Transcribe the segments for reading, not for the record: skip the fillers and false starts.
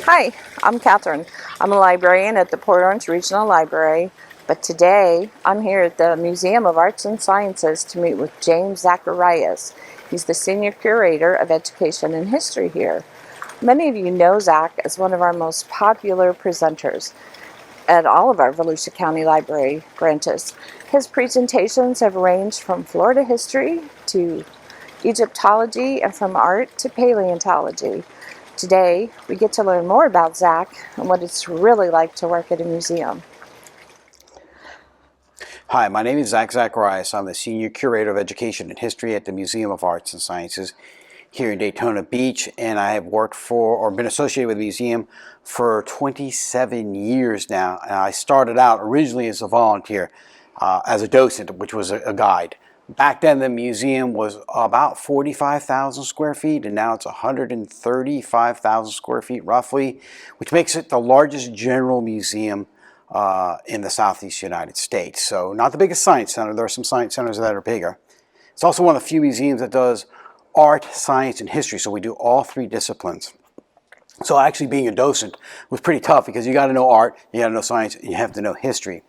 Hi, I'm Catherine. I'm a librarian at the Port Orange Regional Library, but today I'm here at the Museum of Arts and Sciences to meet with James Zacharias. He's the Senior Curator of Education and History here. Many of you know Zach as one of our most popular presenters at all of our Volusia County Library branches. His presentations have ranged from Florida history to Egyptology and from art to paleontology. Today, we get to learn more about Zach and what it's really like to work at a museum. Hi, my name is Zach Zacharias. I'm the Senior Curator of Education and History at the Museum of Arts and Sciences here in Daytona Beach, and I have worked for or been associated with the museum for 27 years now. And I started out originally as a volunteer, as a docent, which was a guide. Back then, the museum was about 45,000 square feet, and now it's 135,000 square feet roughly, which makes it the largest general museum in the Southeast United States. So not the biggest science center. There are some science centers that are bigger. It's also one of the few museums that does art, science, and history. So we do all three disciplines. So actually being a docent was pretty tough because you got to know art, you got to know science, and you have to know history.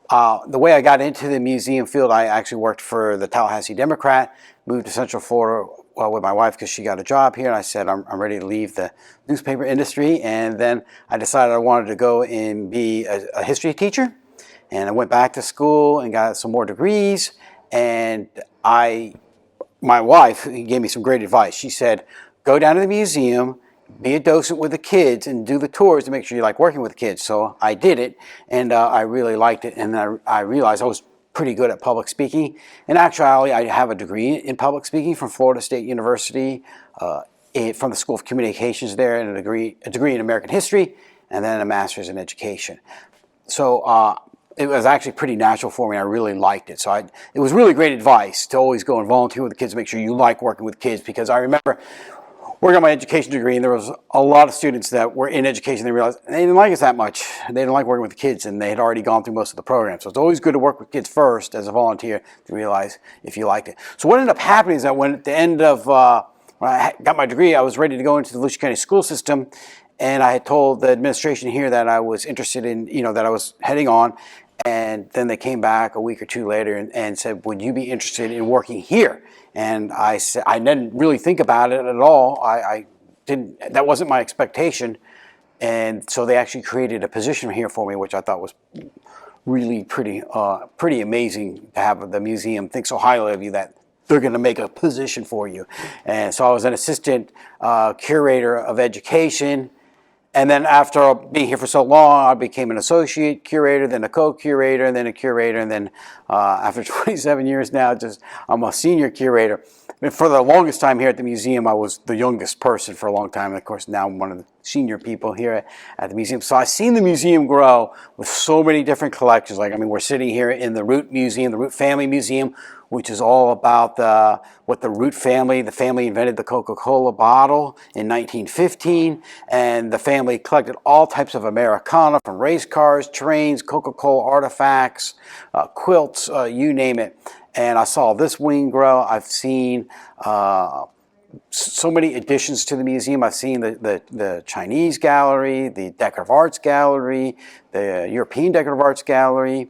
The way I got into the museum field, I actually worked for the Tallahassee Democrat, moved to Central Florida with my wife because she got a job here, and I said I'm ready to leave the newspaper industry, and then I decided I wanted to go and be a history teacher, and I went back to school and got some more degrees, and my wife gave me some great advice. She said, go down to the museum, be a docent with the kids, and do the tours to make sure you like working with kids. So I did it, and I really liked it, and I realized I was pretty good at public speaking. In actuality, I have a degree in public speaking from Florida State University, from the School of Communications there, and a degree in American history, and then a master's in education. So it was actually pretty natural for me. I really liked it. So it was really great advice to always go and volunteer with the kids, make sure you like working with kids, because I remember working on my education degree, and there was a lot of students that were in education. They realized they didn't like us that much. They didn't like working with the kids, and they had already gone through most of the program. So it's always good to work with kids first as a volunteer to realize if you liked it. So what ended up happening is that when at the end of when I got my degree, I was ready to go into the Volusia County school system, and I had told the administration here that I was interested in, that I was heading on. And then they came back a week or two later and said, would you be interested in working here? And I said, I didn't really think about it at all. I didn't, that wasn't my expectation. And so they actually created a position here for me, which I thought was really pretty amazing to have the museum think so highly of you that they're going to make a position for you. And so I was an assistant curator of education. And then after being here for so long, I became an associate curator, then a co-curator, and then a curator. And then after 27 years now, I'm a senior curator. And for the longest time here at the museum, I was the youngest person for a long time. And of course, now I'm one of the senior people here at the museum. So I've seen the museum grow with so many different collections. We're sitting here in the Root Museum, the Root Family Museum, which is all about what the Root family, the family invented the Coca-Cola bottle in 1915, and the family collected all types of Americana, from race cars, trains, Coca-Cola artifacts, quilts, you name it. And I saw this wing grow. I've seen so many additions to the museum. I've seen the Chinese gallery, the Decorative Arts Gallery, the European Decorative Arts Gallery,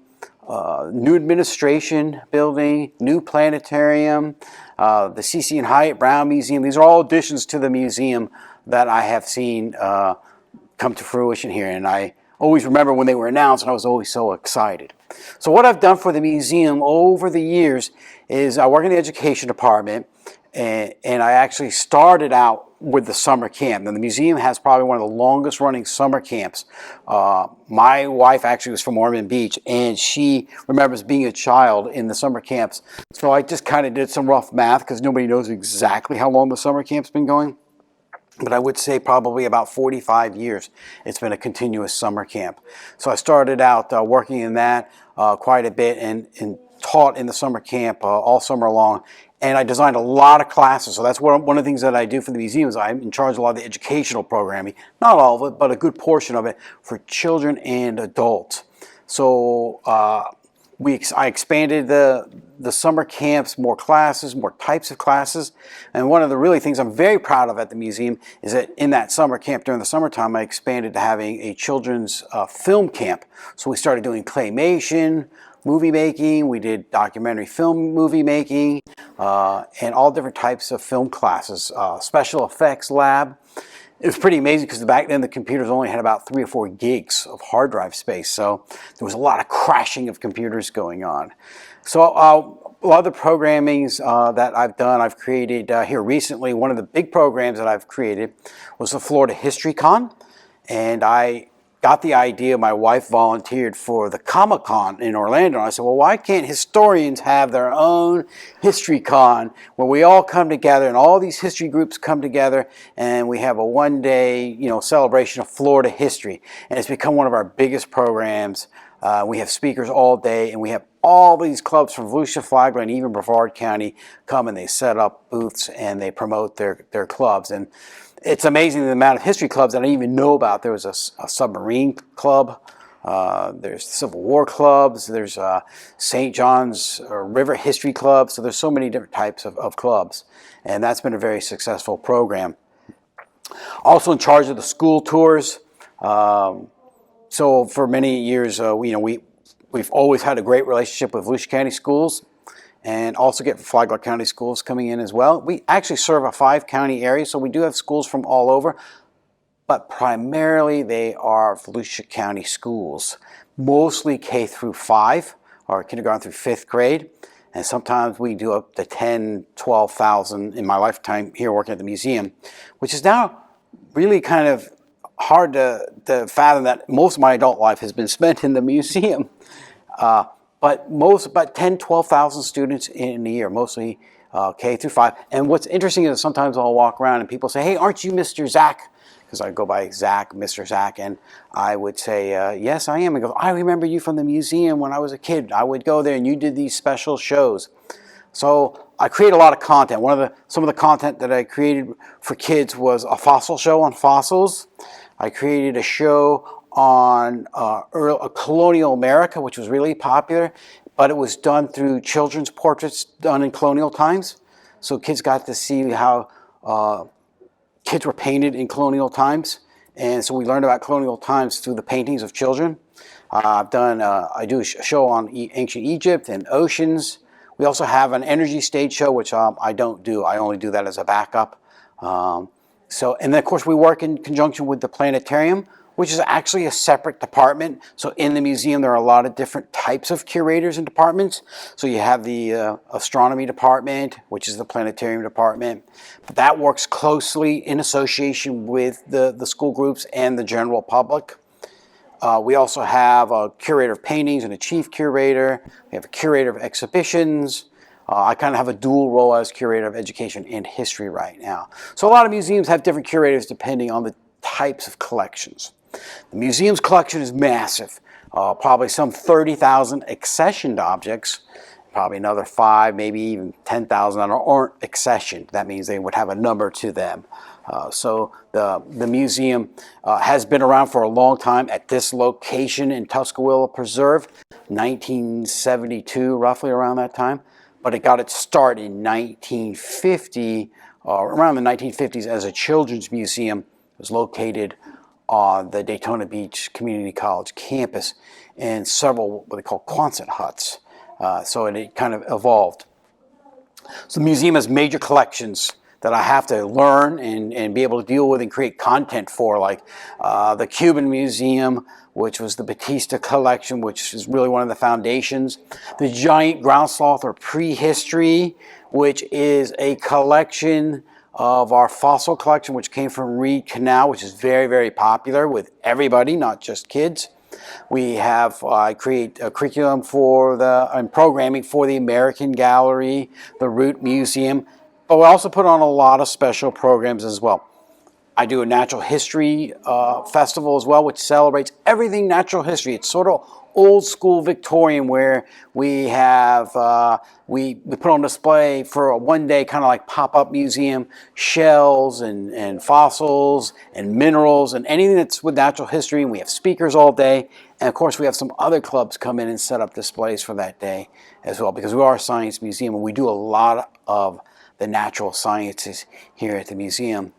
new administration building, new planetarium, the C.C. and Hyatt Brown Museum. These are all additions to the museum that I have seen come to fruition here. And I always remember when they were announced, and I was always so excited. So what I've done for the museum over the years is I work in the education department, and I actually started out with the summer camp. And the museum has probably one of the longest running summer camps. My wife actually was from Ormond Beach, and she remembers being a child in the summer camps. So I just kind of did some rough math because nobody knows exactly how long the summer camp's been going. But I would say probably about 45 years it's been a continuous summer camp. So I started out working in that quite a bit and taught in the summer camp all summer long. And I designed a lot of classes. So that's one of the things that I do for the museum is I'm in charge of a lot of the educational programming. Not all of it, but a good portion of it for children and adults. So I expanded the summer camps, more classes, more types of classes. And one of the really things I'm very proud of at the museum is that in that summer camp during the summertime, I expanded to having a children's film camp. So we started doing claymation, movie making, we did documentary film movie making, and all different types of film classes, special effects lab. It was pretty amazing because back then the computers only had about 3 or 4 gigs of hard drive space, so there was a lot of crashing of computers going on. So a lot of the programmings that I've done, I've created here recently. One of the big programs that I've created was the Florida History Con, and I got the idea. My wife volunteered for the Comic-Con in Orlando. And I said, well, why can't historians have their own history con where we all come together and all these history groups come together and we have a one-day, celebration of Florida history. And it's become one of our biggest programs. We have speakers all day, and we have all these clubs from Volusia, Flagler, and even Brevard County come, and they set up booths and they promote their clubs. And it's amazing the amount of history clubs that I didn't even know about. There was a submarine club, there's Civil War clubs, there's St. John's River History Club. So there's so many different types of clubs, and that's been a very successful program. Also in charge of the school tours. So for many years, we've always had a great relationship with Volusia County schools, and also get Flagler County schools coming in as well. We actually serve a 5-county area, so we do have schools from all over, but primarily they are Volusia County schools, mostly K through 5, or kindergarten through 5th grade, and sometimes we do up to 10, 12,000 in my lifetime here working at the museum, which is now really kind of hard to fathom that most of my adult life has been spent in the museum. But 10, 12,000 students in a year, mostly K through 5. And what's interesting is sometimes I'll walk around and people say, hey, aren't you Mr. Zach? Because I go by Zach, Mr. Zach, and I would say, yes, I am. And go, I remember you from the museum when I was a kid. I would go there and you did these special shows. So I create a lot of content. Some of the content that I created for kids was a fossil show on fossils. I created a show on colonial America, which was really popular, but it was done through children's portraits done in colonial times. So kids got to see how kids were painted in colonial times, and so we learned about colonial times through the paintings of children. I do a show on ancient Egypt and oceans. We also have an energy stage show, which I don't do. I only do that as a backup. And then of course we work in conjunction with the planetarium, which is actually a separate department. So in the museum, there are a lot of different types of curators and departments. So you have the astronomy department, which is the planetarium department. But that works closely in association with the school groups and the general public. We also have a curator of paintings and a chief curator. We have a curator of exhibitions. I kind of have a dual role as curator of education and history right now. So a lot of museums have different curators depending on the types of collections. The museum's collection is massive, probably some 30,000 accessioned objects, probably another 5, maybe even 10,000 that aren't accessioned. That means they would have a number to them. So the museum has been around for a long time at this location in Tuscaloosa Preserve, 1972, roughly around that time. But it got its start in 1950, around the 1950s, as a children's museum. It was located on the Daytona Beach Community College campus and several what they call Quonset huts. So it kind of evolved. So the museum has major collections that I have to learn and be able to deal with and create content for, like the Cuban Museum, which was the Batista collection, which is really one of the foundations. The Giant Ground Sloth, or Prehistory, which is a collection of our fossil collection, which came from Reed Canal, which is very, very popular with everybody, not just kids. We have, I create a curriculum and programming for the American Gallery, the Root Museum, but we also put on a lot of special programs as well. I do a natural history festival as well, which celebrates everything natural history. It's sort of old school Victorian where we have we put on display for a one-day kind of like pop-up museum shells and fossils and minerals and anything that's with natural history, and we have speakers all day. And of course we have some other clubs come in and set up displays for that day as well, because we are a science museum and we do a lot of the natural sciences here at the museum.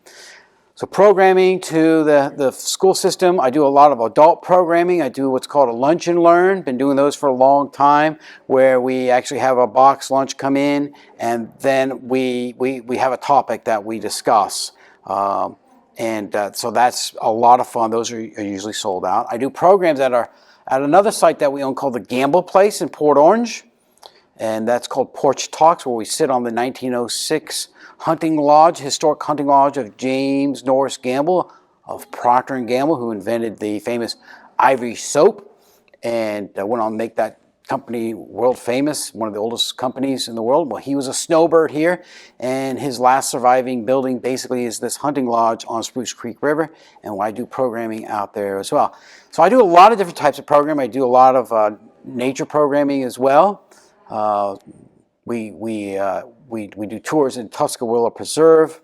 So programming to the school system, I do a lot of adult programming. I do what's called a lunch and learn. Been doing those for a long time, where we actually have a box lunch come in, and then we have a topic that we discuss. So that's a lot of fun. Those are usually sold out. I do programs that are at another site that we own called the Gamble Place in Port Orange, and that's called Porch Talks, where we sit on the 1906 hunting lodge, historic hunting lodge of James Norris Gamble of Procter & Gamble, who invented the famous Ivory soap and went on to make that company world famous, one of the oldest companies in the world. Well, he was a snowbird here, and his last surviving building basically is this hunting lodge on Spruce Creek River, and I do programming out there as well. So I do a lot of different types of programming. I do a lot of nature programming as well. We do tours in Tuscarora Preserve,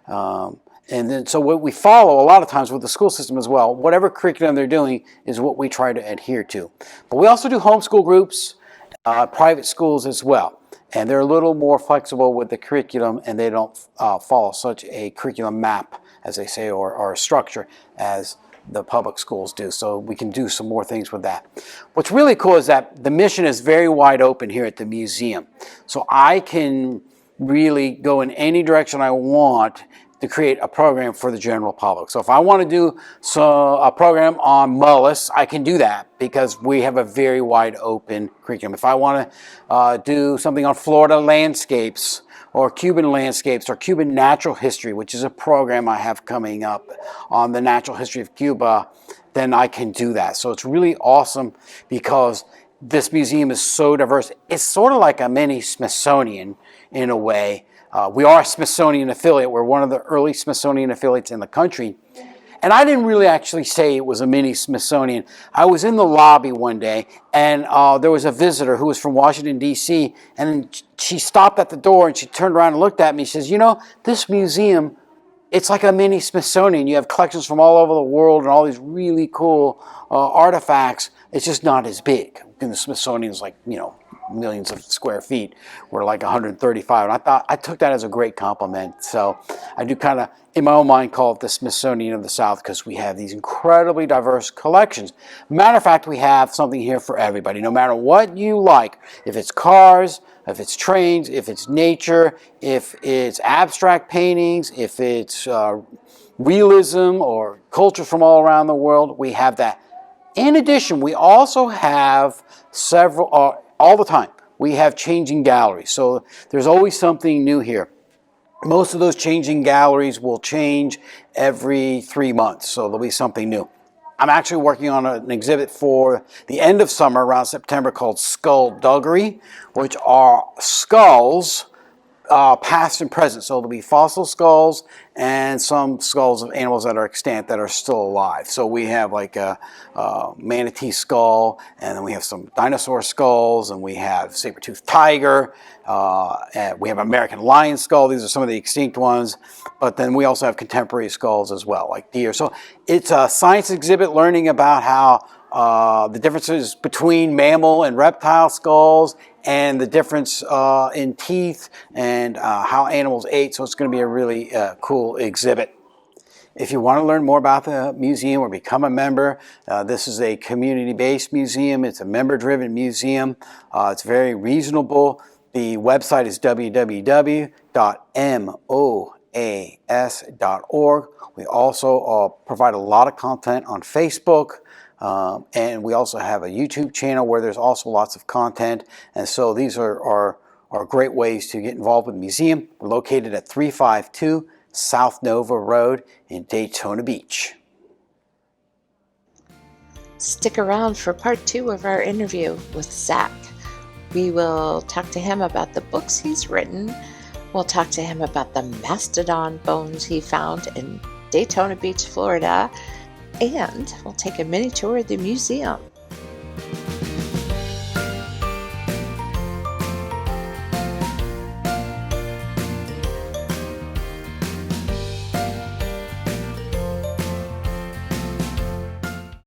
and then so what we follow a lot of times with the school system as well, whatever curriculum they're doing is what we try to adhere to. But we also do homeschool groups, private schools as well, and they're a little more flexible with the curriculum, and they don't follow such a curriculum map, as they say, or a structure as the public schools do. So we can do some more things with that. What's really cool is that the mission is very wide open here at the museum. So I can really go in any direction I want to create a program for the general public. So if I want to do a program on mollusks, I can do that because we have a very wide open curriculum. If I want to do something on Florida landscapes, or Cuban landscapes, or Cuban natural history, which is a program I have coming up on the natural history of Cuba, then I can do that. So it's really awesome because this museum is so diverse. It's sort of like a mini Smithsonian in a way. We are a Smithsonian affiliate. We're one of the early Smithsonian affiliates in the country. And I didn't really actually say it was a mini Smithsonian. I was in the lobby one day, and there was a visitor who was from Washington, D.C., and she stopped at the door, and she turned around and looked at me. She says, you know, this museum, it's like a mini Smithsonian. You have collections from all over the world and all these really cool artifacts. It's just not as big. And the Smithsonian is like, you know, millions of square feet. We're like 135. And I took that as a great compliment. So I do kind of, in my own mind, call it the Smithsonian of the South because we have these incredibly diverse collections. Matter of fact, we have something here for everybody, no matter what you like. If it's cars, if it's trains, if it's nature, if it's abstract paintings, if it's realism or culture from all around the world, we have that. In addition, we also have several, all the time, we have changing galleries. So there's always something new here. Most of those changing galleries will change every 3 months, so there'll be something new. I'm actually working on an exhibit for the end of summer, around September, called Skullduggery, which are skulls, past and present. So there'll be fossil skulls and some skulls of animals that are extant that are still alive. So we have like a manatee skull, and then we have some dinosaur skulls, and we have saber-toothed tiger, and we have American lion skull. These are some of the extinct ones. But then we also have contemporary skulls as well, like deer. So it's a science exhibit learning about how the differences between mammal and reptile skulls, and the difference in teeth, and how animals ate. So it's going to be a really cool exhibit. If you want to learn more about the museum or become a member, this is a community-based museum. It's a member-driven museum. It's very reasonable. The website is www.moas.org. We also provide a lot of content on Facebook. And we also have a YouTube channel where there's also lots of content. And so these are great ways to get involved with the museum. We're located at 352 South Nova Road in Daytona Beach. Stick around for part 2 of our interview with Zach. We will talk to him about the books he's written. We'll talk to him about the mastodon bones he found in Daytona Beach, Florida. And we'll take a mini tour of the museum.